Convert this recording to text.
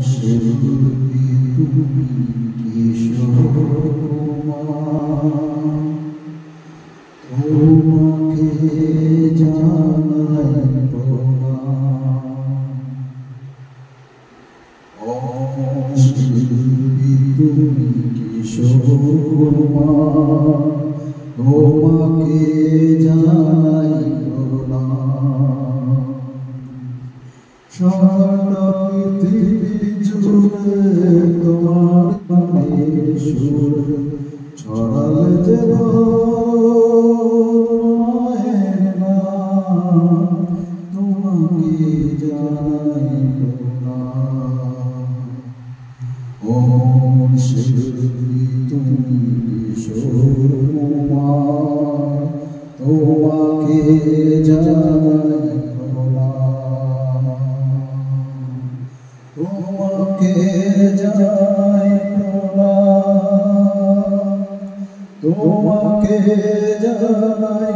শিল্পী তুমি কিশোরমা, তোমাকে জানাই প্রণাম। শিল্পী তুমি কিশোরমা, তোমাকে জানাই প্রণাম। সারা পৃথিবী জুড়ে তোমার গানের সুর ছড়ালে যে মায়ের নাম, তোমাকে জানাই প্রণাম। ও শিল্পী তুমি কিশোরমা, তোমাকে জানাই প্রণাম। তোমাকে জানাই প্রণাম, তোমাকে জানাই